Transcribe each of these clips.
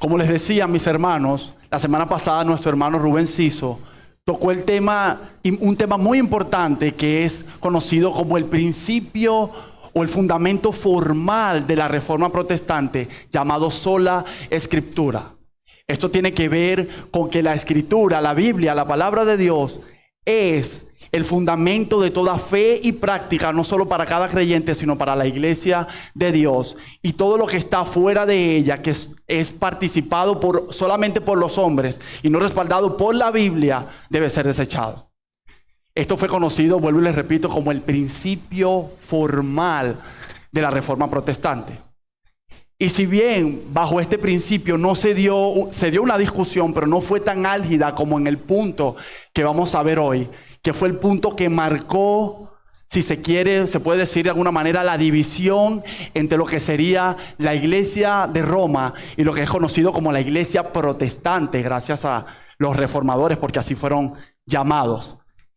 Como les decía, mis hermanos, la semana pasada nuestro hermano Rubén Ciso tocó un tema muy importante que es conocido como el principio o el fundamento formal de la Reforma Protestante, llamado sola Escritura. Esto tiene que ver con que la Escritura, la Biblia, la palabra de Dios, es el fundamento de toda fe y práctica, no solo para cada creyente, sino para la iglesia de Dios. Y todo lo que está fuera de ella, que es participado solamente por los hombres y no respaldado por la Biblia, debe ser desechado. Esto fue conocido, vuelvo y les repito, como el principio formal de la Reforma Protestante. Y si bien bajo este principio se dio una discusión, pero no fue tan álgida como en el punto que vamos a ver hoy, que fue el punto que marcó, si se quiere, se puede decir de alguna manera, la división entre lo que sería la iglesia de Roma y lo que es conocido como la iglesia protestante, gracias a los reformadores, porque así fueron llamados.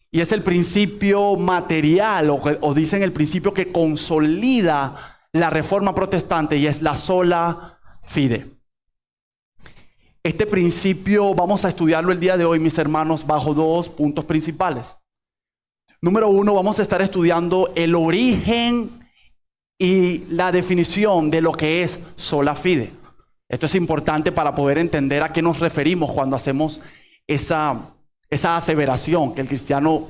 Y es el principio material, o dicen el principio que consolida la Reforma Protestante, y es la sola fide. Este principio vamos a estudiarlo el día de hoy, mis hermanos, bajo dos puntos principales. Número uno, vamos a estar estudiando el origen y la definición de lo que es sola fide. Esto es importante para poder entender a qué nos referimos cuando hacemos esa aseveración, que el cristiano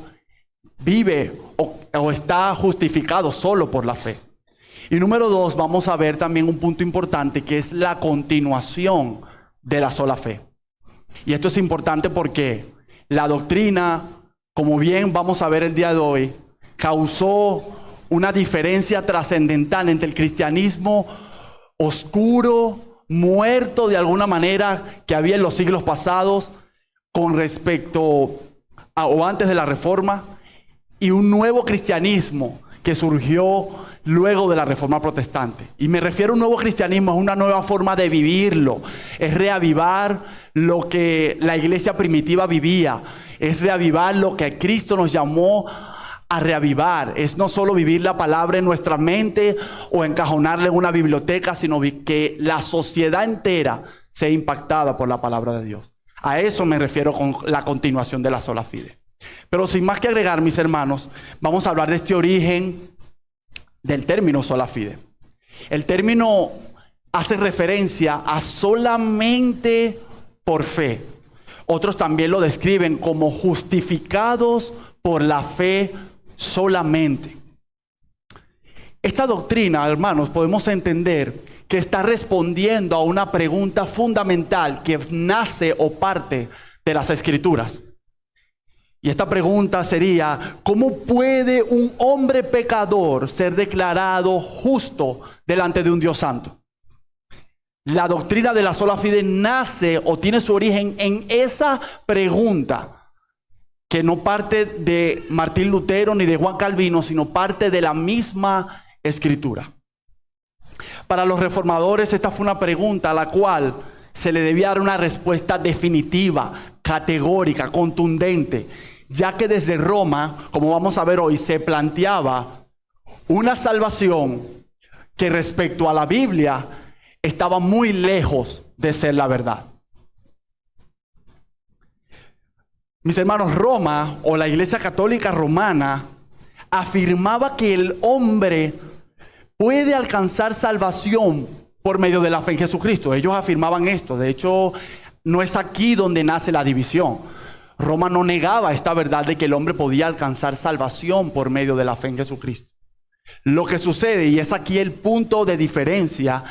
vive o está justificado solo por la fe. Y número dos, vamos a ver también un punto importante, que es la continuación de la sola fe. Y esto es importante porque la doctrina, como bien vamos a ver el día de hoy, causó una diferencia trascendental entre el cristianismo oscuro, muerto de alguna manera, que había en los siglos pasados con respecto a, o antes de la Reforma, y un nuevo cristianismo que surgió luego de la Reforma Protestante. Y me refiero a un nuevo cristianismo, es una nueva forma de vivirlo, es reavivar lo que la iglesia primitiva vivía, es reavivar lo que Cristo nos llamó a reavivar. Es no solo vivir la palabra en nuestra mente o encajonarla en una biblioteca, sino que la sociedad entera sea impactada por la palabra de Dios. A eso me refiero con la continuación de la sola fide. Pero sin más que agregar, mis hermanos, vamos a hablar de este origen del término sola fide. El término hace referencia a solamente por fe. Otros también lo describen como justificados por la fe solamente. Esta doctrina, hermanos, podemos entender que está respondiendo a una pregunta fundamental que nace o parte de las Escrituras. Y esta pregunta sería: ¿cómo puede un hombre pecador ser declarado justo delante de un Dios santo? La doctrina de la sola fide nace o tiene su origen en esa pregunta, que no parte de Martín Lutero ni de Juan Calvino, sino parte de la misma Escritura. Para los reformadores, esta fue una pregunta a la cual se le debía dar una respuesta definitiva, categórica, contundente, ya que desde Roma, como vamos a ver hoy, se planteaba una salvación que respecto a la Biblia estaba muy lejos de ser la verdad. Mis hermanos, Roma, o la Iglesia Católica Romana, afirmaba que el hombre puede alcanzar salvación por medio de la fe en Jesucristo. Ellos afirmaban esto. De hecho, no es aquí donde nace la división. Roma no negaba esta verdad de que el hombre podía alcanzar salvación por medio de la fe en Jesucristo. Lo que sucede, y es aquí el punto de diferencia,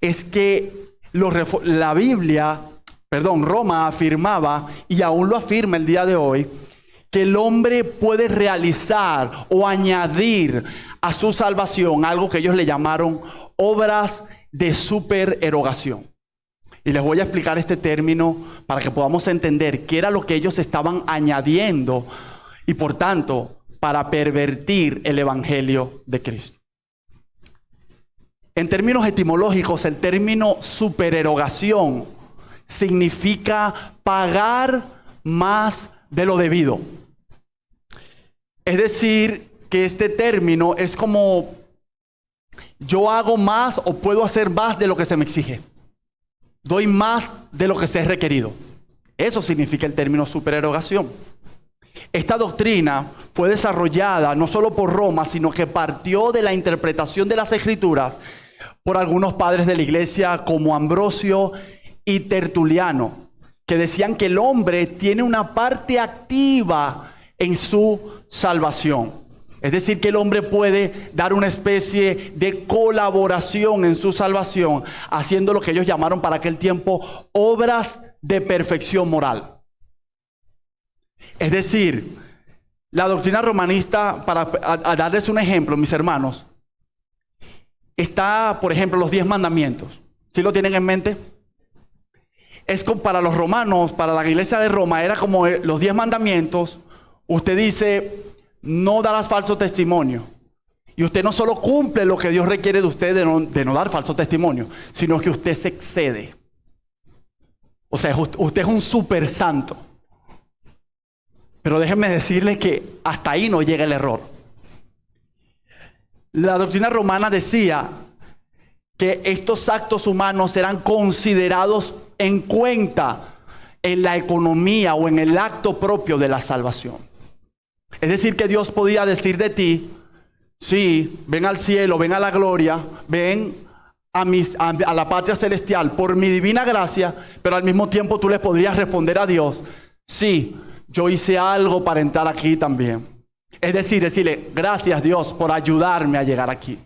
es que Roma afirmaba, y aún lo afirma el día de hoy, que el hombre puede realizar o añadir a su salvación algo que ellos le llamaron obras de supererogación. Y les voy a explicar este término para que podamos entender qué era lo que ellos estaban añadiendo y por tanto para pervertir el evangelio de Cristo. En términos etimológicos, el término supererogación significa pagar más de lo debido. Es decir, que este término es como: yo hago más o puedo hacer más de lo que se me exige. doy más de lo que se es requerido. Eso significa el término supererogación. Esta doctrina fue desarrollada no solo por Roma, sino que partió de la interpretación de las Escrituras por algunos padres de la iglesia como Ambrosio y Tertuliano, que decían que el hombre tiene una parte activa en su salvación. Es decir, que el hombre puede dar una especie de colaboración en su salvación, haciendo lo que ellos llamaron para aquel tiempo obras de perfección moral. Es decir, la doctrina romanista, para darles un ejemplo, mis hermanos, está, por ejemplo, los 10 mandamientos. ¿Sí lo tienen en mente? Es como para los romanos, para la iglesia de Roma, era como los 10 mandamientos. Usted dice, no darás falso testimonio. Y usted no solo cumple lo que Dios requiere de usted de no dar falso testimonio, sino que usted se excede. O sea, usted es un super santo. Pero déjenme decirle que hasta ahí no llega el error. La doctrina romana decía que estos actos humanos eran considerados en cuenta en la economía o en el acto propio de la salvación. Es decir, que Dios podía decir de ti, sí, ven al cielo, ven a la gloria, ven a la patria celestial por mi divina gracia, pero al mismo tiempo tú le podrías responder a Dios, sí, yo hice algo para entrar aquí también. Es decir, decirle, gracias Dios por ayudarme a llegar aquí.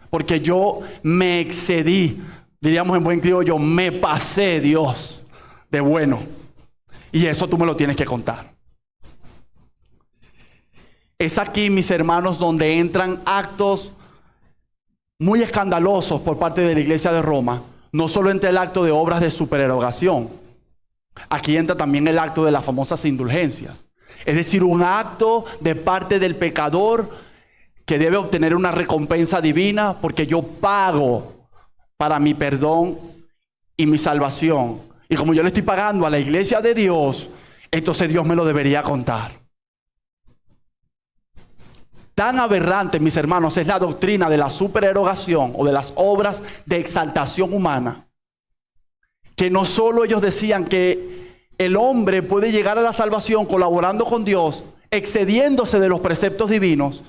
Porque yo me excedí, diríamos en buen criollo, me pasé Dios de bueno. Y eso tú me lo tienes que contar. Es aquí, mis hermanos, donde entran actos muy escandalosos por parte de la iglesia de Roma. No solo entra el acto de obras de supererogación. Aquí entra también el acto de las famosas indulgencias. Es decir, un acto de parte del pecador que debe obtener una recompensa divina porque yo pago para mi perdón y mi salvación. Y como yo le estoy pagando a la iglesia de Dios, entonces Dios me lo debería contar. Tan aberrante, mis hermanos, es la doctrina de la supererogación o de las obras de exaltación humana, que no solo ellos decían que el hombre puede llegar a la salvación colaborando con Dios, excediéndose de los preceptos divinos,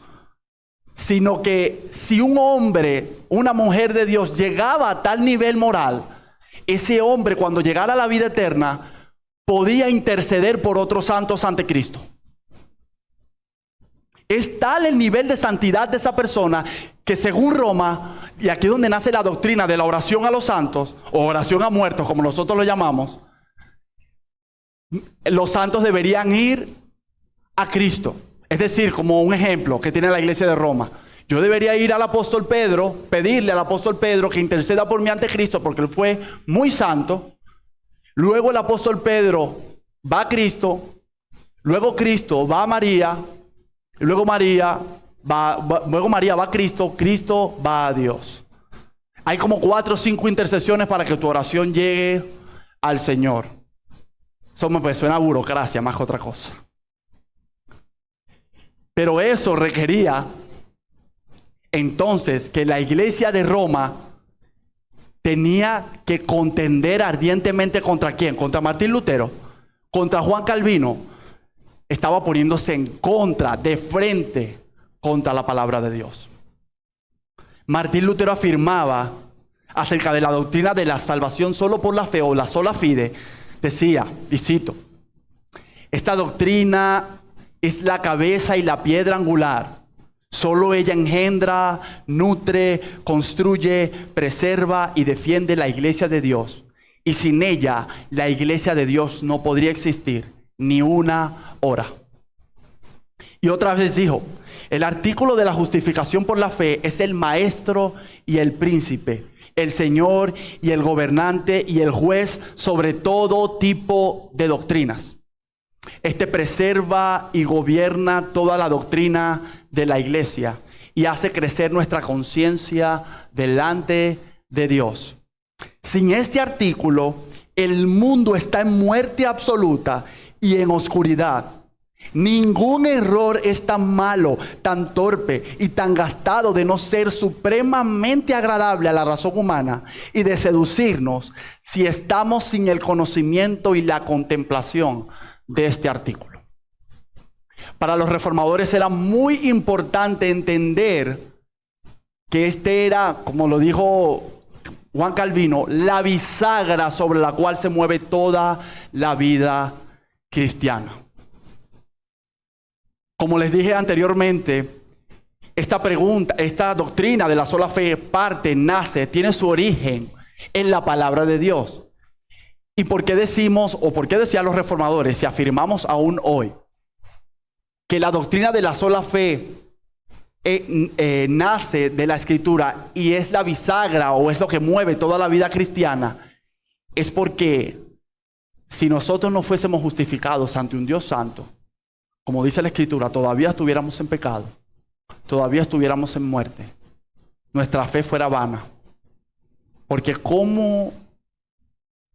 sino que si un hombre, una mujer de Dios llegaba a tal nivel moral, ese hombre cuando llegara a la vida eterna podía interceder por otros santos ante Cristo. Es tal el nivel de santidad de esa persona que según Roma, y aquí es donde nace la doctrina de la oración a los santos, o oración a muertos, como nosotros lo llamamos, los santos deberían ir a Cristo. Es decir, como un ejemplo que tiene la iglesia de Roma. Yo debería ir al apóstol Pedro, pedirle al apóstol Pedro que interceda por mí ante Cristo, porque él fue muy santo. Luego el apóstol Pedro va a Cristo, luego Cristo va a María, y luego María va a Cristo, Cristo va a Dios. Hay como 4 o 5 intercesiones para que tu oración llegue al Señor. Eso me suena a burocracia más que otra cosa. Pero eso requería entonces que la iglesia de Roma tenía que contender ardientemente ¿contra quién? Contra Martín Lutero, contra Juan Calvino. Estaba poniéndose en contra, de frente, contra la palabra de Dios. Martín Lutero afirmaba acerca de la doctrina de la salvación solo por la fe o la sola fide. Decía, y cito, esta doctrina es la cabeza y la piedra angular. Solo ella engendra, nutre, construye, preserva y defiende la iglesia de Dios. Y sin ella, la iglesia de Dios no podría existir ni una hora. Y otra vez dijo, el artículo de la justificación por la fe es el maestro y el príncipe, el señor y el gobernante y el juez sobre todo tipo de doctrinas. Este preserva y gobierna toda la doctrina de la iglesia y hace crecer nuestra conciencia delante de Dios. Sin este artículo, el mundo está en muerte absoluta y en oscuridad. Ningún error es tan malo, tan torpe y tan gastado de no ser supremamente agradable a la razón humana y de seducirnos si estamos sin el conocimiento y la contemplación de este artículo. Para los reformadores era muy importante entender que este era, como lo dijo Juan Calvino, la bisagra sobre la cual se mueve toda la vida cristiana. Como les dije anteriormente, esta doctrina de la sola fe tiene su origen en la palabra de Dios. ¿Y por qué decimos, o por qué decían los reformadores, si afirmamos aún hoy, que la doctrina de la sola fe nace de la Escritura y es la bisagra o es lo que mueve toda la vida cristiana? Es porque si nosotros no fuésemos justificados ante un Dios santo, como dice la Escritura, todavía estuviéramos en pecado, todavía estuviéramos en muerte, nuestra fe fuera vana. Porque ¿cómo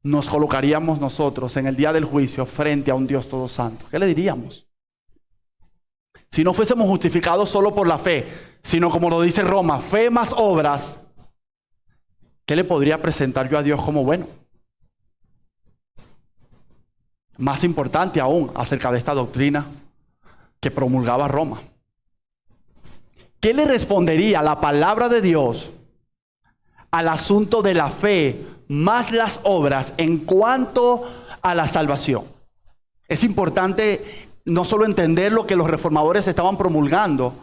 nos colocaríamos nosotros en el día del juicio frente a un Dios todo santo? ¿Qué le diríamos? Si no fuésemos justificados solo por la fe, sino como lo dice Roma, fe más obras, ¿qué le podría presentar yo a Dios como bueno? Más importante aún acerca de esta doctrina que promulgaba Roma. ¿Qué le respondería la palabra de Dios al asunto de la fe más las obras en cuanto a la salvación? Es importante no solo entender lo que los reformadores estaban promulgando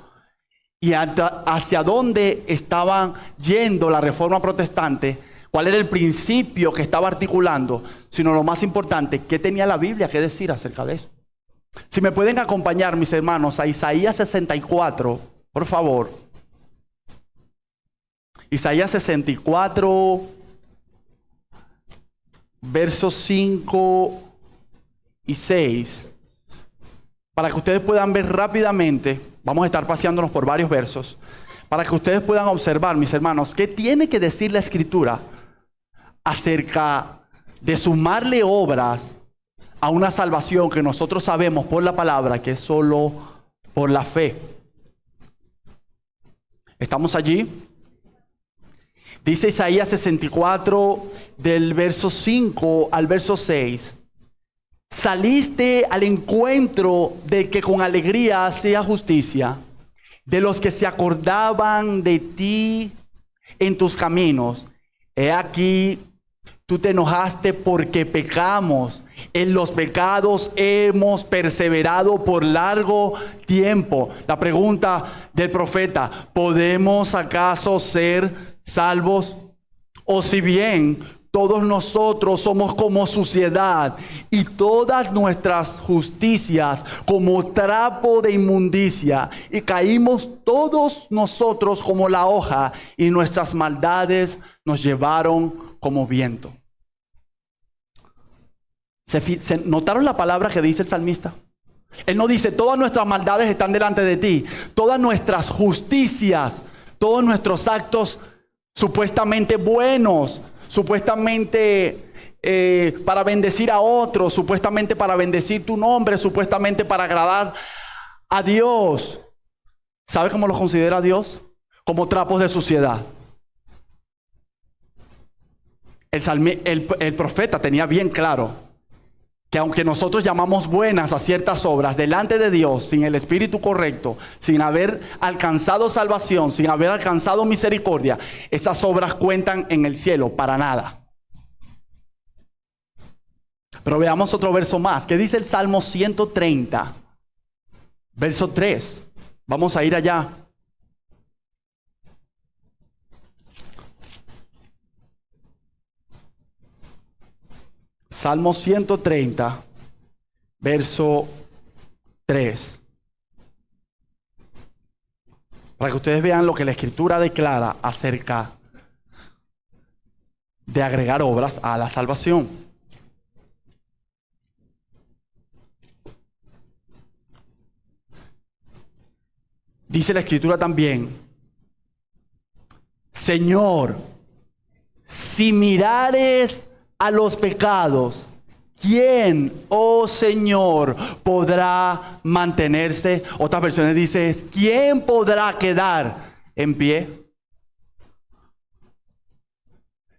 y hacia dónde estaban yendo la reforma protestante, cuál era el principio que estaba articulando, sino lo más importante, qué tenía la Biblia que decir acerca de eso. Si me pueden acompañar, mis hermanos, a Isaías 64, por favor. Isaías 64, versos 5 y 6. Para que ustedes puedan ver rápidamente, vamos a estar paseándonos por varios versos, para que ustedes puedan observar, mis hermanos, qué tiene que decir la Escritura acerca de sumarle obras a una salvación que nosotros sabemos por la palabra que es solo por la fe. ¿Estamos allí? Dice Isaías 64 del verso 5 al verso 6. Saliste al encuentro del que con alegría hacía justicia, de los que se acordaban de ti en tus caminos. He aquí, tú te enojaste porque pecamos. En los pecados hemos perseverado por largo tiempo. La pregunta del profeta: ¿podemos acaso ser salvos? O si bien todos nosotros somos como suciedad y todas nuestras justicias como trapo de inmundicia, y caímos todos nosotros como la hoja, y nuestras maldades nos llevaron como viento. ¿Se notaron la palabra que dice el salmista? Él no dice todas nuestras maldades están delante de ti, todas nuestras justicias, todos nuestros actos supuestamente buenos, supuestamente para bendecir a otros, supuestamente para bendecir tu nombre, supuestamente para agradar a Dios. ¿Sabe cómo lo considera Dios? Como trapos de suciedad. El profeta tenía bien claro que aunque nosotros llamamos buenas a ciertas obras delante de Dios, sin el espíritu correcto, sin haber alcanzado salvación, sin haber alcanzado misericordia, esas obras cuentan en el cielo para nada. Pero veamos otro verso más, que dice el Salmo 130, verso 3. Vamos a ir allá. Salmo 130, verso 3. Para que ustedes vean lo que la Escritura declara acerca de agregar obras a la salvación. Dice la Escritura también: Señor, si mirares a los pecados, ¿quién, oh Señor, podrá mantenerse? Otras versiones dicen, ¿quién podrá quedar en pie?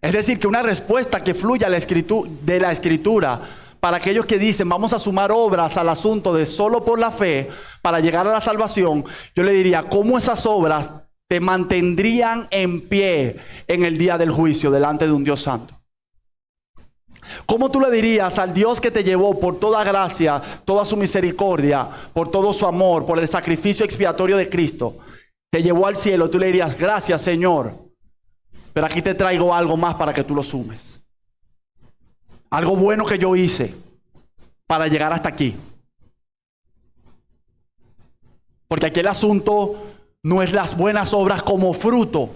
Es decir, que una respuesta que fluya de la Escritura para aquellos que dicen vamos a sumar obras al asunto de solo por la fe para llegar a la salvación, yo le diría, ¿cómo esas obras te mantendrían en pie en el día del juicio delante de un Dios santo? ¿Cómo tú le dirías al Dios que te llevó por toda gracia, toda su misericordia, por todo su amor, por el sacrificio expiatorio de Cristo, te llevó al cielo? Tú le dirías, gracias Señor, pero aquí te traigo algo más para que tú lo sumes. Algo bueno que yo hice para llegar hasta aquí. Porque aquí el asunto no es las buenas obras como fruto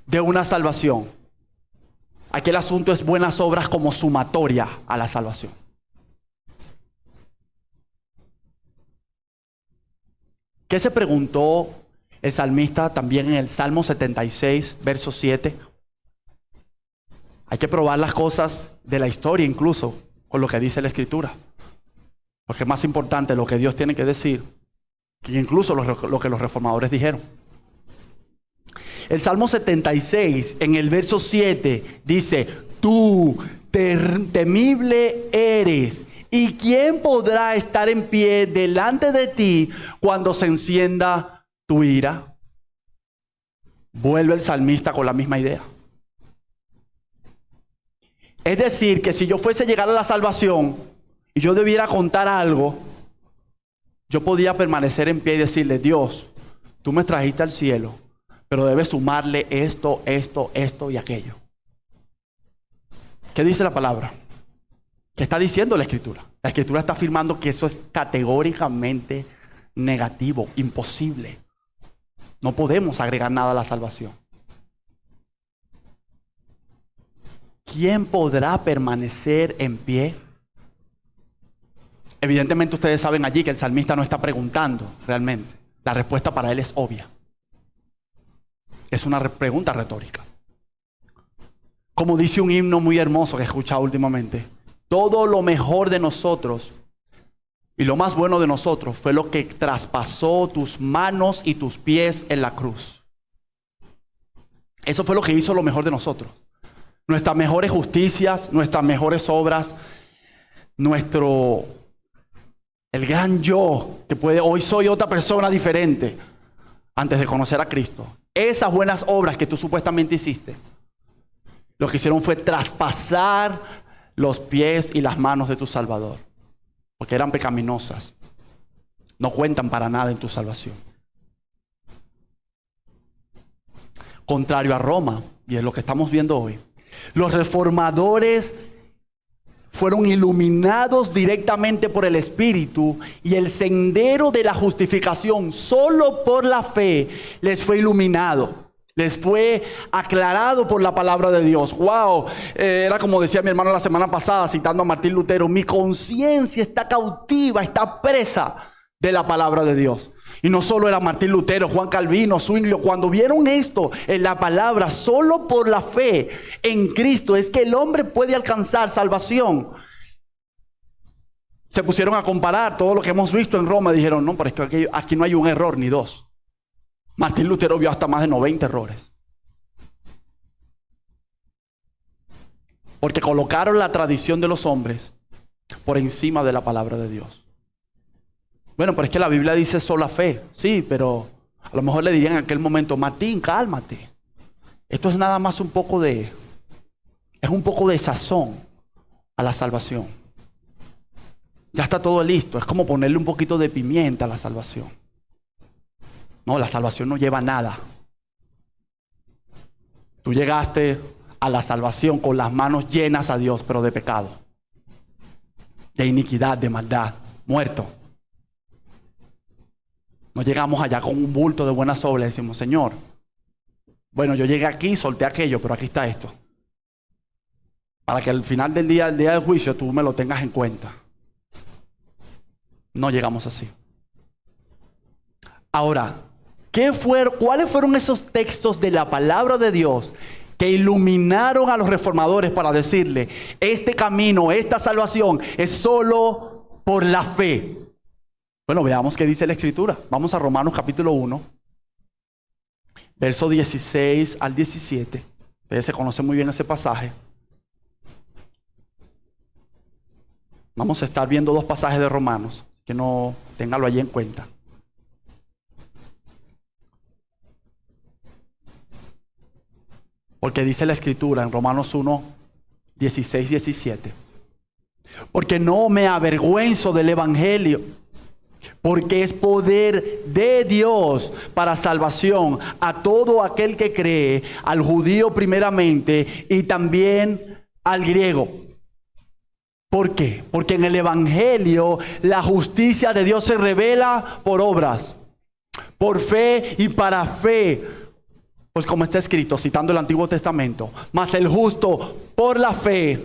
de una salvación. Aquí el asunto es buenas obras como sumatoria a la salvación. ¿Qué se preguntó el salmista también en el Salmo 76, verso 7? Hay que probar las cosas de la historia incluso con lo que dice la Escritura. Porque es más importante lo que Dios tiene que decir que incluso lo que los reformadores dijeron. El Salmo 76 en el verso 7 dice, tú temible eres, ¿y quién podrá estar en pie delante de ti cuando se encienda tu ira? Vuelve el salmista con la misma idea. Es decir, que si yo fuese a llegar a la salvación y yo debiera contar algo, yo podía permanecer en pie y decirle, Dios, tú me trajiste al cielo, pero debes sumarle esto, esto, esto y aquello. ¿Qué dice la palabra? ¿Qué está diciendo la Escritura? La Escritura está afirmando que eso es categóricamente negativo, imposible. No podemos agregar nada a la salvación. ¿Quién podrá permanecer en pie? Evidentemente ustedes saben allí que el salmista no está preguntando realmente. La respuesta para él es obvia. Es una pregunta retórica. Como dice un himno muy hermoso que he escuchado últimamente, todo lo mejor de nosotros y lo más bueno de nosotros fue lo que traspasó tus manos y tus pies en la cruz. Eso fue lo que hizo lo mejor de nosotros. Nuestras mejores justicias, nuestras mejores obras, el gran yo que puede, hoy soy otra persona diferente antes de conocer a Cristo. Esas buenas obras que tú supuestamente hiciste, lo que hicieron fue traspasar los pies y las manos de tu Salvador, porque eran pecaminosas. No cuentan para nada en tu salvación. Contrario a Roma, y es lo que estamos viendo hoy, los reformadores fueron iluminados directamente por el Espíritu y el sendero de la justificación solo por la fe les fue iluminado. Les fue aclarado por la palabra de Dios. Wow, era como decía mi hermano la semana pasada, citando a Martín Lutero, mi conciencia está cautiva, está presa de la palabra de Dios. Y no solo era Martín Lutero, Juan Calvino, Zwinglio, cuando vieron esto en la palabra, solo por la fe en Cristo es que el hombre puede alcanzar salvación. Se pusieron a comparar todo lo que hemos visto en Roma y dijeron, no, pero es que aquí no hay un error ni dos. Martín Lutero vio hasta más de 90 errores. Porque colocaron la tradición de los hombres por encima de la palabra de Dios. Bueno, pero es que la Biblia dice sola fe. Sí, pero a lo mejor le dirían en aquel momento, Martín, cálmate. Esto es nada más un poco de sazón a la salvación. Ya está todo listo. Es como ponerle un poquito de pimienta a la salvación. No, la salvación no lleva nada. Tú llegaste a la salvación con las manos llenas a Dios, pero de pecado, de iniquidad, de maldad, muerto. No llegamos allá con un bulto de buenas obras y decimos, Señor, bueno, yo llegué aquí, solté aquello, pero aquí está esto. Para que al final del día, el día del juicio, tú me lo tengas en cuenta. No llegamos así. Ahora, ¿cuáles fueron esos textos de la palabra de Dios que iluminaron a los reformadores para decirle, este camino, esta salvación es solo por la fe. Bueno, veamos qué dice la Escritura. Vamos a Romanos capítulo 1, versos 16 al 17. Ustedes se conocen muy bien ese pasaje. Vamos a estar viendo dos pasajes de Romanos, que no téngalo allí en cuenta. Porque dice la Escritura en Romanos 1, 16, 17. Porque no me avergüenzo del Evangelio, porque es poder de Dios para salvación a todo aquel que cree, al judío primeramente y también al griego. ¿Por qué? Porque en el Evangelio la justicia de Dios se revela por obras, por fe y para fe. Pues como está escrito, citando el Antiguo Testamento, mas el justo por la fe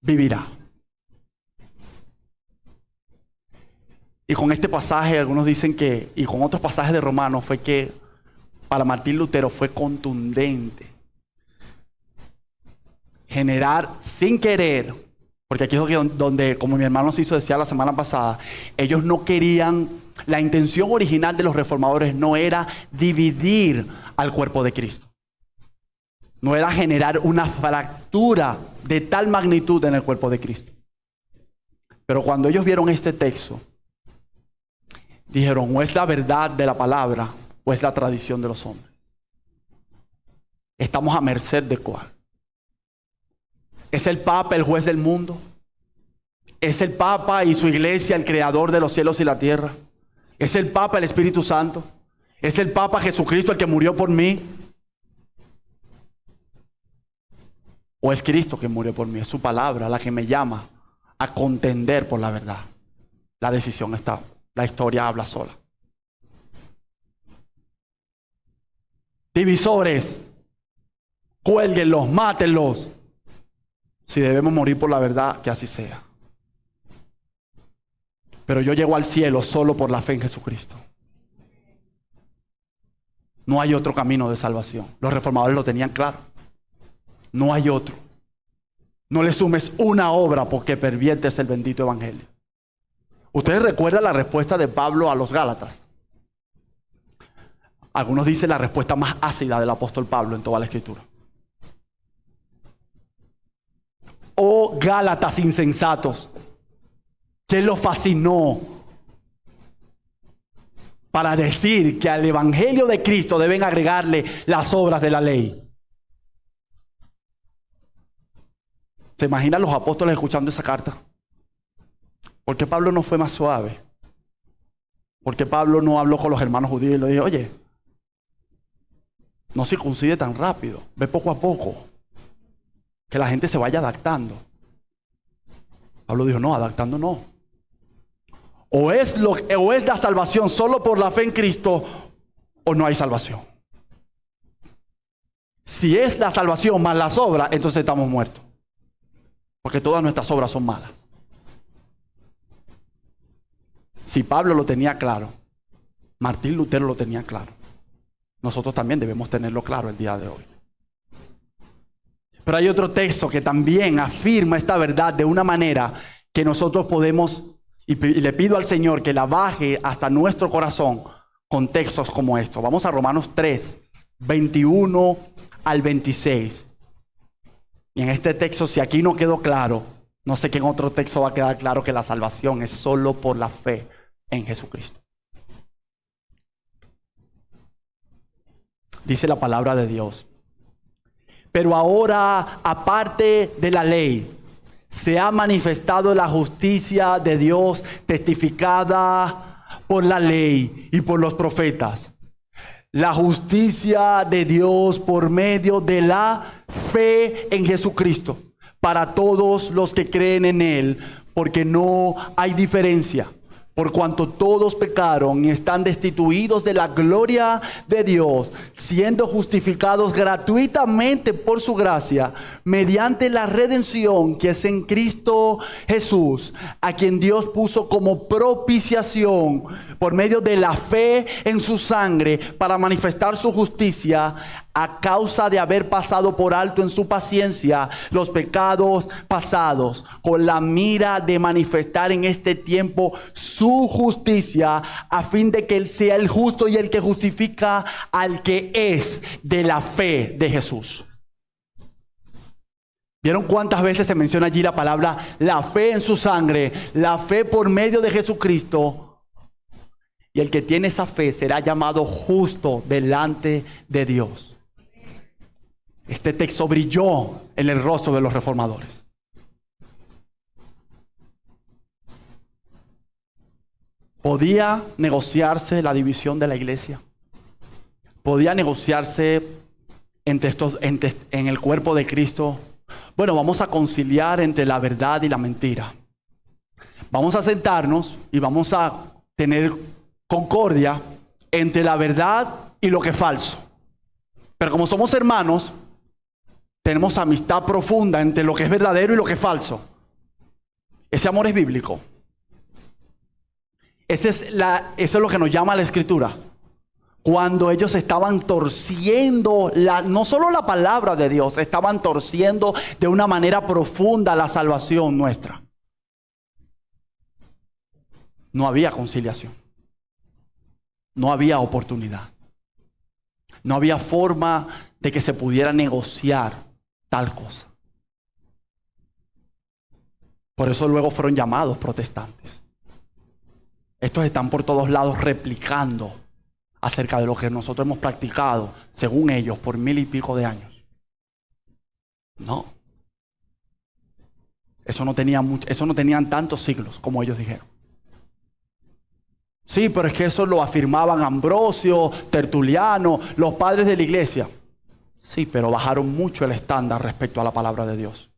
vivirá. Y con este pasaje, algunos dicen que, y con otros pasajes de Romanos, fue que para Martín Lutero fue contundente. Generar sin querer, porque aquí es donde, como mi hermano Ciso decía la semana pasada, ellos no querían, la intención original de los reformadores no era dividir al cuerpo de Cristo. No era generar una fractura de tal magnitud en el cuerpo de Cristo. Pero cuando ellos vieron este texto, dijeron, o es la verdad de la palabra, o es la tradición de los hombres. Estamos a merced de cuál. ¿Es el Papa el juez del mundo? ¿Es el Papa y su iglesia el creador de los cielos y la tierra? ¿Es el Papa el Espíritu Santo? ¿Es el Papa Jesucristo el que murió por mí? ¿O es Cristo que murió por mí? Es su palabra la que me llama a contender por la verdad. La decisión está, la historia habla sola. Divisores, cuélguenlos, mátenlos. Si debemos morir por la verdad, que así sea. Pero yo llego al cielo solo por la fe en Jesucristo. No hay otro camino de salvación. Los reformadores lo tenían claro. No hay otro. No le sumes una obra porque perviertes el bendito evangelio. ¿Ustedes recuerdan la respuesta de Pablo a los Gálatas? Algunos dicen la respuesta más ácida del apóstol Pablo en toda la Escritura. Oh Gálatas insensatos, ¿qué los fascinó para decir que al evangelio de Cristo deben agregarle las obras de la ley? ¿Se imaginan los apóstoles escuchando esa carta? ¿Por qué Pablo no fue más suave? ¿Por qué Pablo no habló con los hermanos judíos y le dijo, oye, no circuncide tan rápido, ve poco a poco, que la gente se vaya adaptando? Pablo dijo, no, adaptando no. O es la salvación solo por la fe en Cristo, o no hay salvación. Si es la salvación más las obras, entonces estamos muertos. Porque todas nuestras obras son malas. Si Pablo lo tenía claro, Martín Lutero lo tenía claro, nosotros también debemos tenerlo claro el día de hoy. Pero hay otro texto que también afirma esta verdad de una manera que nosotros podemos, y le pido al Señor que la baje hasta nuestro corazón con textos como estos. Vamos a Romanos 3, 21 al 26. Y en este texto, si aquí no quedó claro, no sé qué en otro texto va a quedar claro que la salvación es solo por la fe en Jesucristo. Dice la palabra de Dios. Pero ahora, aparte de la ley, se ha manifestado la justicia de Dios testificada por la ley y por los profetas. La justicia de Dios por medio de la fe en Jesucristo para todos los que creen en Él, porque no hay diferencia. Por cuanto todos pecaron y están destituidos de la gloria de Dios, siendo justificados gratuitamente por su gracia, mediante la redención que es en Cristo Jesús, a quien Dios puso como propiciación por medio de la fe en su sangre para manifestar su justicia, a causa de haber pasado por alto en su paciencia los pecados pasados, con la mira de manifestar en este tiempo su justicia, a fin de que Él sea el justo y el que justifica al que es de la fe de Jesús. ¿Vieron cuántas veces se menciona allí la palabra la fe en su sangre, la fe por medio de Jesucristo? Y el que tiene esa fe será llamado justo delante de Dios. Este texto brilló en el rostro de los reformadores. ¿Podía negociarse la división de la iglesia? ¿Podía negociarse en el cuerpo de Cristo? Bueno, vamos a conciliar entre la verdad y la mentira. Vamos a sentarnos y vamos a tener concordia entre la verdad y lo que es falso. Pero como somos hermanos, tenemos amistad profunda entre lo que es verdadero y lo que es falso. Ese amor es bíblico. Eso es lo que nos llama la Escritura. Cuando ellos estaban torciendo, no solo la palabra de Dios, estaban torciendo de una manera profunda la salvación nuestra. No había conciliación. No había oportunidad. No había forma de que se pudiera negociar tal cosa. Por eso luego fueron llamados protestantes. Estos están por todos lados replicando acerca de lo que nosotros hemos practicado, según ellos, por 1000 y pico de años. No. Eso no tenían tantos siglos como ellos dijeron. Sí, pero es que eso lo afirmaban Ambrosio, Tertuliano, los padres de la iglesia. Sí, pero bajaron mucho el estándar respecto a la palabra de Dios.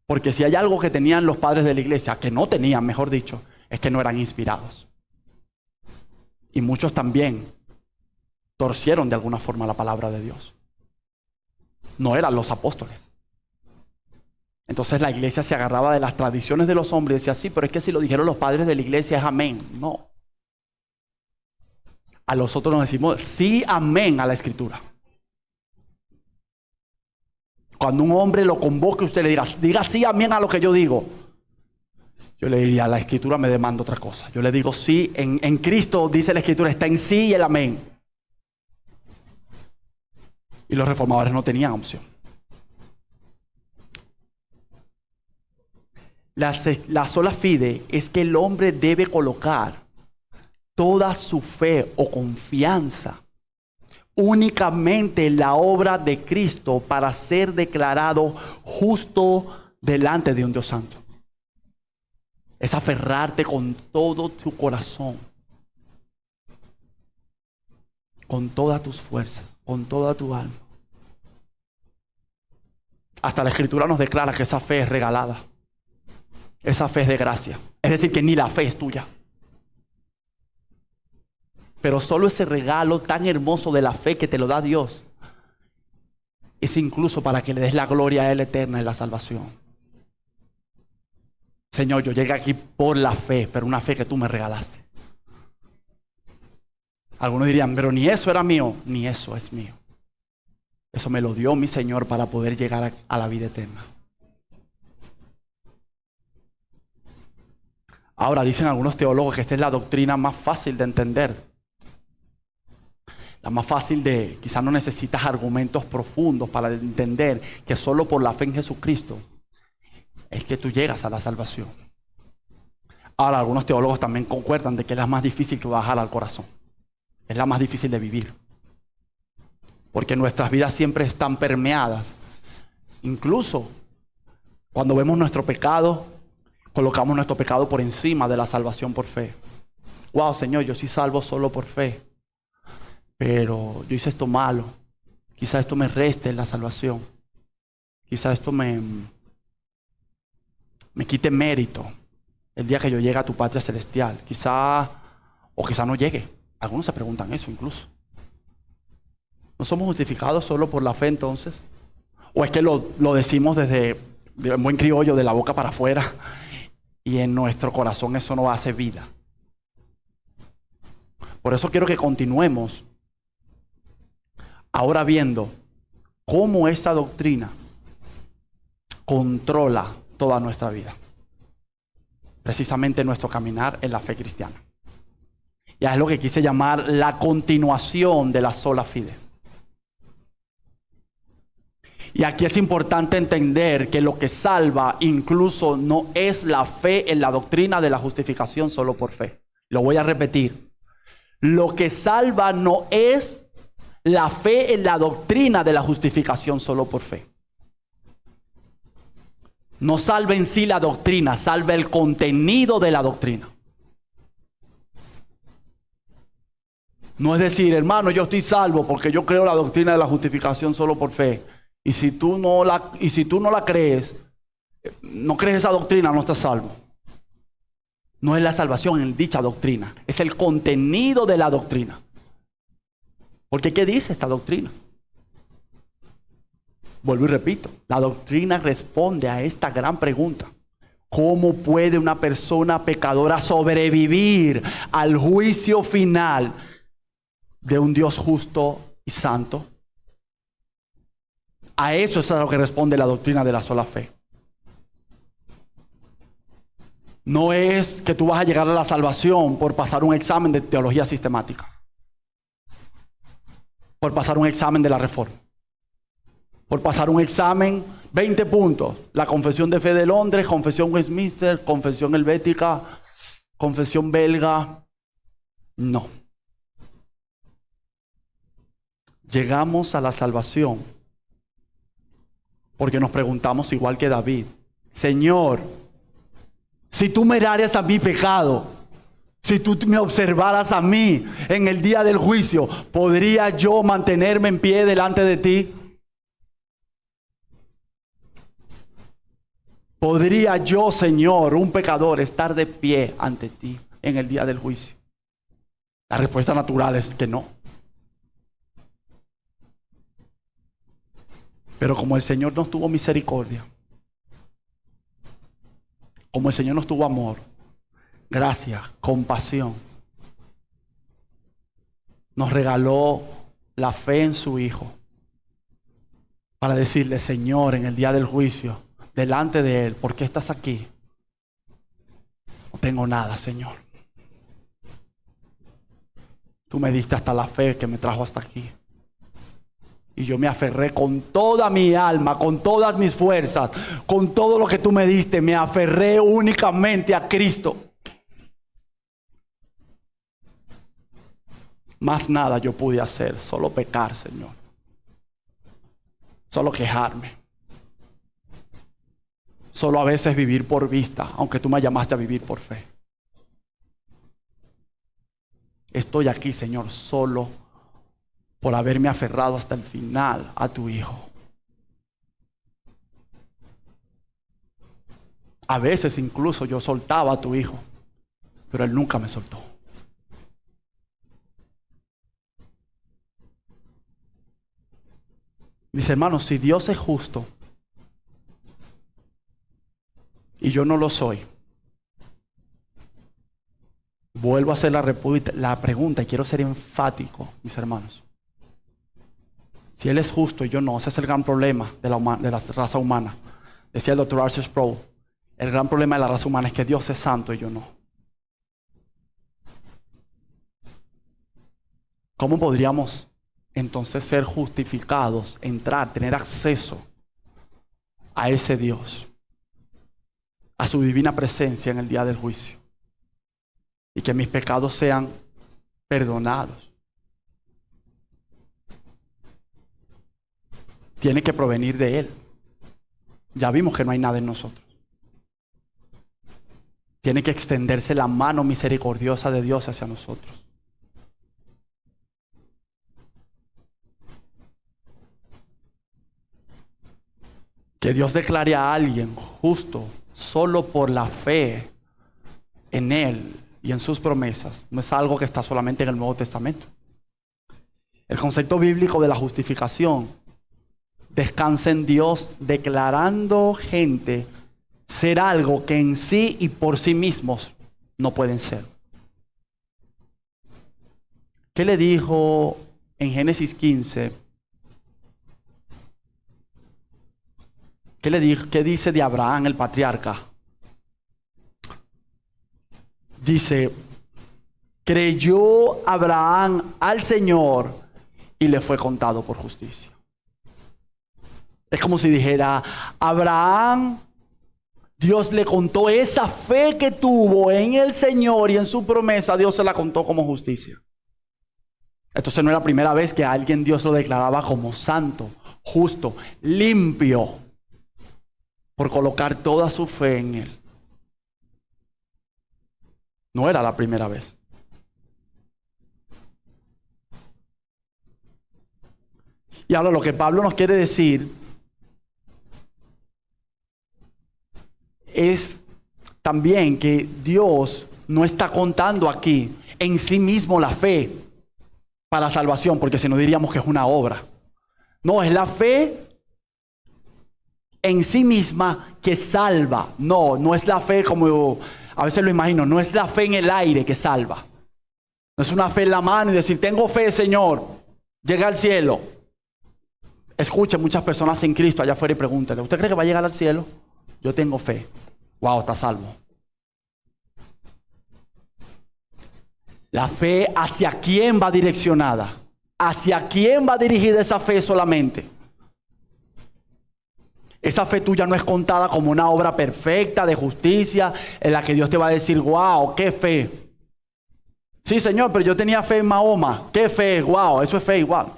Porque si hay algo que tenían los padres de la iglesia, que no tenían, mejor dicho, es que no eran inspirados. Y muchos también torcieron de alguna forma la palabra de Dios. No eran los apóstoles. Entonces la iglesia se agarraba de las tradiciones de los hombres y decía, sí, pero es que si lo dijeron los padres de la iglesia es amén. No. A nosotros nos decimos sí, amén a la Escritura. Cuando un hombre lo convoque, usted le diga sí, amén a lo que yo digo. Yo le diría, la Escritura me demanda otra cosa. Yo le digo sí, en Cristo dice la Escritura, está en sí y el amén. Y los reformadores no tenían opción. La sola fide es que el hombre debe colocar toda su fe o confianza únicamente en la obra de Cristo para ser declarado justo delante de un Dios santo. Es aferrarte con todo tu corazón, con todas tus fuerzas, con toda tu alma. Hasta la Escritura nos declara que esa fe es regalada. Esa fe es de gracia. Es decir, que ni la fe es tuya. Pero solo ese regalo tan hermoso de la fe que te lo da Dios es incluso para que le des la gloria a Él eterna en la salvación. Señor, yo llegué aquí por la fe, pero una fe que tú me regalaste. Algunos dirían, pero ni eso era mío, ni eso es mío. Eso me lo dio mi Señor para poder llegar a la vida eterna. Ahora dicen algunos teólogos que esta es la doctrina más fácil de entender. La más fácil quizás no necesitas argumentos profundos para entender que solo por la fe en Jesucristo es que tú llegas a la salvación. Ahora, algunos teólogos también concuerdan de que es la más difícil que bajar al corazón. Es la más difícil de vivir. Porque nuestras vidas siempre están permeadas. Incluso cuando vemos nuestro pecado, colocamos nuestro pecado por encima de la salvación por fe. Wow, Señor, yo sí salvo solo por fe. Pero yo hice esto malo. Quizás esto me reste en la salvación. Quizás esto me quite mérito el día que yo llegue a tu patria celestial. Quizá no llegue. Algunos se preguntan eso incluso. ¿No somos justificados solo por la fe entonces? ¿O es que lo decimos desde buen criollo, de la boca para afuera, y en nuestro corazón eso no hace vida? Por eso quiero que continuemos Ahora viendo cómo esta doctrina controla toda nuestra vida, precisamente nuestro caminar en la fe cristiana. Y es lo que quise llamar la continuación de la sola fide. Y aquí es importante entender que lo que salva incluso no es la fe en la doctrina de la justificación solo por fe. Lo voy a repetir. Lo que salva no es la fe en la doctrina de la justificación solo por fe. No salva en sí la doctrina, salva el contenido de la doctrina. No es decir, hermano, yo estoy salvo porque yo creo la doctrina de la justificación solo por fe. Y si tú no la crees, no crees esa doctrina, no estás salvo. No es la salvación en dicha doctrina, es el contenido de la doctrina. Porque ¿qué dice esta doctrina? Vuelvo y repito, la doctrina responde a esta gran pregunta. ¿Cómo puede una persona pecadora sobrevivir al juicio final de un Dios justo y santo? A eso es a lo que responde la doctrina de la sola fe. No es que tú vas a llegar a la salvación por pasar un examen de teología sistemática, por pasar un examen de la Reforma, por pasar un examen, 20 puntos, la Confesión de Fe de Londres, Confesión Westminster, Confesión Helvética, Confesión belga. No. Llegamos a la salvación porque nos preguntamos igual que David: Señor, si tú miraras a mi pecado, si tú me observaras a mí en el día del juicio, ¿podría yo mantenerme en pie delante de ti? ¿Podría yo, Señor, un pecador, estar de pie ante ti en el día del juicio? La respuesta natural es que no. Pero como el Señor nos tuvo misericordia, como el Señor nos tuvo amor, gracia, compasión, nos regaló la fe en su Hijo para decirle: Señor, en el día del juicio, delante de Él, ¿por qué estás aquí? No tengo nada, Señor. Tú me diste hasta la fe que me trajo hasta aquí. Y yo me aferré con toda mi alma, con todas mis fuerzas, con todo lo que tú me diste. Me aferré únicamente a Cristo. Más nada yo pude hacer, solo pecar, Señor. Solo quejarme. Solo a veces vivir por vista, aunque tú me llamaste a vivir por fe. Estoy aquí, Señor, solo por haberme aferrado hasta el final a tu Hijo. A veces incluso yo soltaba a tu Hijo, pero Él nunca me soltó. Mis hermanos, si Dios es justo y yo no lo soy, vuelvo a hacer la pregunta y quiero ser enfático, mis hermanos. Si Él es justo y yo no, ese es el gran problema de la raza humana. Decía el Dr. Arthur Sproul, el gran problema de la raza humana es que Dios es santo y yo no. ¿Cómo podríamos entonces ser justificados, entrar, tener acceso a ese Dios, a su divina presencia en el día del juicio, y que mis pecados sean perdonados? Tiene que provenir de Él. Ya vimos que no hay nada en nosotros. Tiene que extenderse la mano misericordiosa de Dios hacia nosotros. Que Dios declare a alguien justo solo por la fe en Él y en sus promesas no es algo que está solamente en el Nuevo Testamento. El concepto bíblico de la justificación descansa en Dios declarando gente ser algo que en sí y por sí mismos no pueden ser. ¿Qué le dijo en Génesis 15 ¿Qué le dijo? ¿Qué dice de Abraham, el patriarca? Dice, creyó Abraham al Señor y le fue contado por justicia. Es como si dijera, Abraham, Dios le contó esa fe que tuvo en el Señor y en su promesa, Dios se la contó como justicia. Entonces no era la primera vez que a alguien Dios lo declaraba como santo, justo, limpio, por colocar toda su fe en Él. No era la primera vez. Y ahora lo que Pablo nos quiere decir es también que Dios no está contando aquí en sí mismo la fe para salvación, porque si no diríamos que es una obra. No, es la fe en sí misma que salva. No es la fe como a veces lo imagino, no es la fe en el aire que salva. No es una fe en la mano y decir, tengo fe, Señor, llega al cielo. Escuche muchas personas en Cristo allá afuera y pregúntele, ¿usted cree que va a llegar al cielo? Yo tengo fe. Wow, está salvo. La fe, ¿hacia quién va direccionada? ¿Hacia quién va dirigida esa fe solamente? Esa fe tuya no es contada como una obra perfecta de justicia en la que Dios te va a decir, wow, qué fe. Sí, Señor, pero yo tenía fe en Mahoma. ¿Qué fe? Wow, eso es fe igual.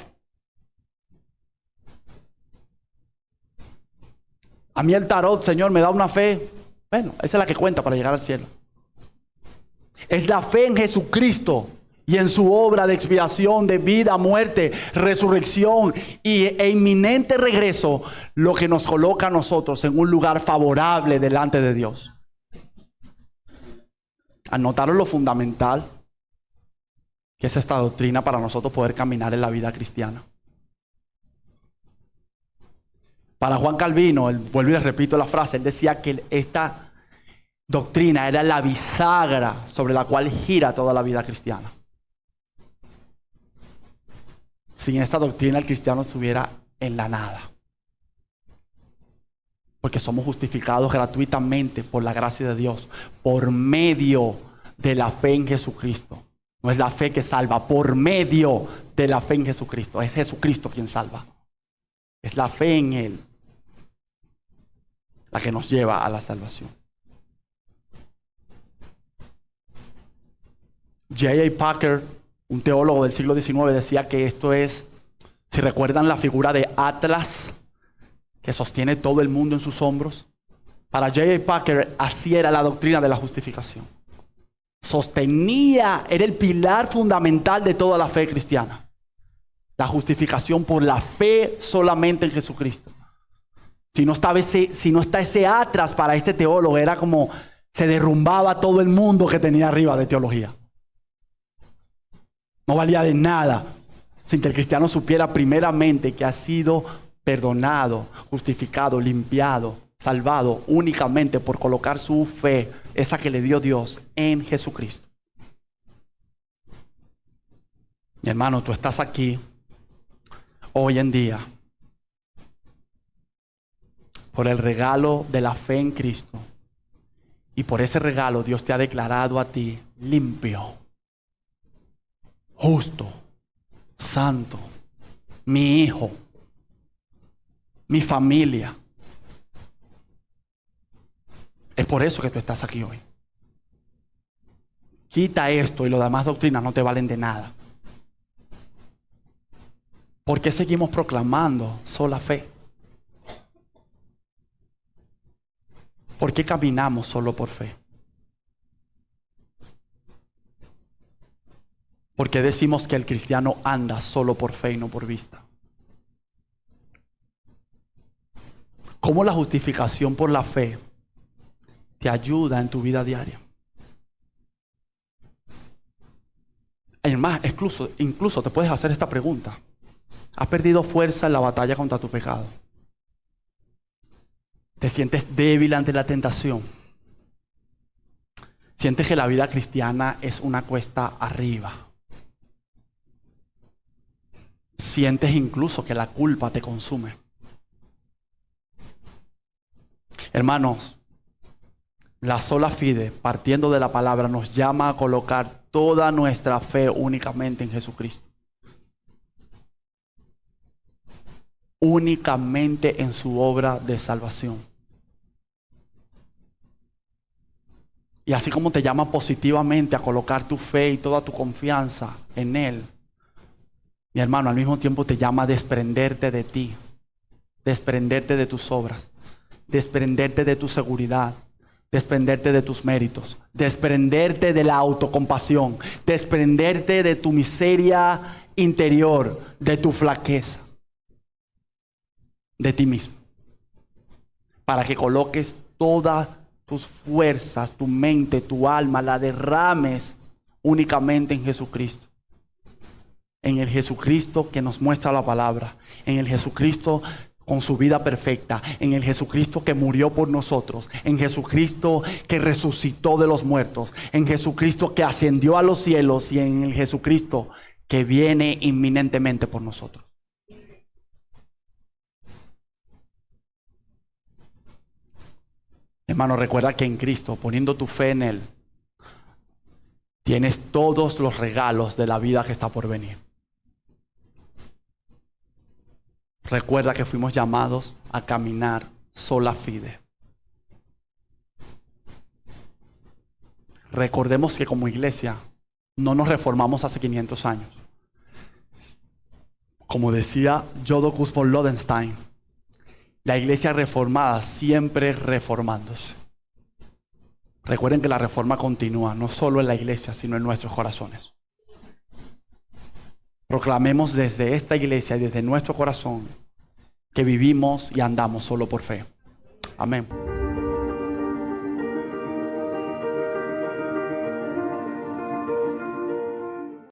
A mí el tarot, Señor, me da una fe. Bueno, esa es la que cuenta para llegar al cielo. Es la fe en Jesucristo y en su obra de expiación, de vida, muerte, resurrección e inminente regreso, lo que nos coloca a nosotros en un lugar favorable delante de Dios. ¿Anotaron lo fundamental que es esta doctrina para nosotros poder caminar en la vida cristiana? Para Juan Calvino, vuelvo y les repito la frase, él decía que esta doctrina era la bisagra sobre la cual gira toda la vida cristiana. Sin esta doctrina el cristiano estuviera en la nada. Porque somos justificados gratuitamente por la gracia de Dios, por medio de la fe en Jesucristo. No es la fe que salva, por medio de la fe en Jesucristo. Es Jesucristo quien salva. Es la fe en Él la que nos lleva a la salvación. J.I. Packer, un teólogo del siglo XIX, decía que esto es, si recuerdan la figura de Atlas, que sostiene todo el mundo en sus hombros. Para J.I. Packer, así era la doctrina de la justificación. Sostenía, era el pilar fundamental de toda la fe cristiana. La justificación por la fe solamente en Jesucristo. Si no está ese Atlas para este teólogo, era como se derrumbaba todo el mundo que tenía arriba de teología. No valía de nada sin que el cristiano supiera primeramente que ha sido perdonado, justificado, limpiado, salvado únicamente por colocar su fe, esa que le dio Dios, en Jesucristo. Mi hermano, tú estás aquí hoy en día por el regalo de la fe en Cristo. Y por ese regalo Dios te ha declarado a ti limpio, justo, santo, mi hijo, mi familia. Es por eso que tú estás aquí hoy. Quita esto y las demás doctrinas no te valen de nada. ¿Por qué seguimos proclamando sola fe? ¿Por qué caminamos solo por fe? ¿Por qué decimos que el cristiano anda solo por fe y no por vista? ¿Cómo la justificación por la fe te ayuda en tu vida diaria? Además, incluso te puedes hacer esta pregunta. ¿Has perdido fuerza en la batalla contra tu pecado? ¿Te sientes débil ante la tentación? ¿Sientes que la vida cristiana es una cuesta arriba? ¿Sientes incluso que la culpa te consume? Hermanos, la sola fide, partiendo de la palabra, nos llama a colocar toda nuestra fe únicamente en Jesucristo. Únicamente en su obra de salvación. Y así como te llama positivamente a colocar tu fe y toda tu confianza en Él, mi hermano, al mismo tiempo te llama a desprenderte de ti, desprenderte de tus obras, desprenderte de tu seguridad, desprenderte de tus méritos, desprenderte de la autocompasión, desprenderte de tu miseria interior, de tu flaqueza, de ti mismo, para que coloques todas tus fuerzas, tu mente, tu alma, la derrames únicamente en Jesucristo. En el Jesucristo que nos muestra la palabra, en el Jesucristo con su vida perfecta, en el Jesucristo que murió por nosotros, en Jesucristo que resucitó de los muertos, en Jesucristo que ascendió a los cielos y en el Jesucristo que viene inminentemente por nosotros. Hermano, recuerda que en Cristo, poniendo tu fe en Él, tienes todos los regalos de la vida que está por venir. Recuerda que fuimos llamados a caminar sola fide. Recordemos que como iglesia no nos reformamos hace 500 años. Como decía Jodocus von Lodenstein, la iglesia reformada siempre reformándose. Recuerden que la reforma continúa, no solo en la iglesia, sino en nuestros corazones. Proclamemos desde esta iglesia y desde nuestro corazón que vivimos y andamos solo por fe. Amén.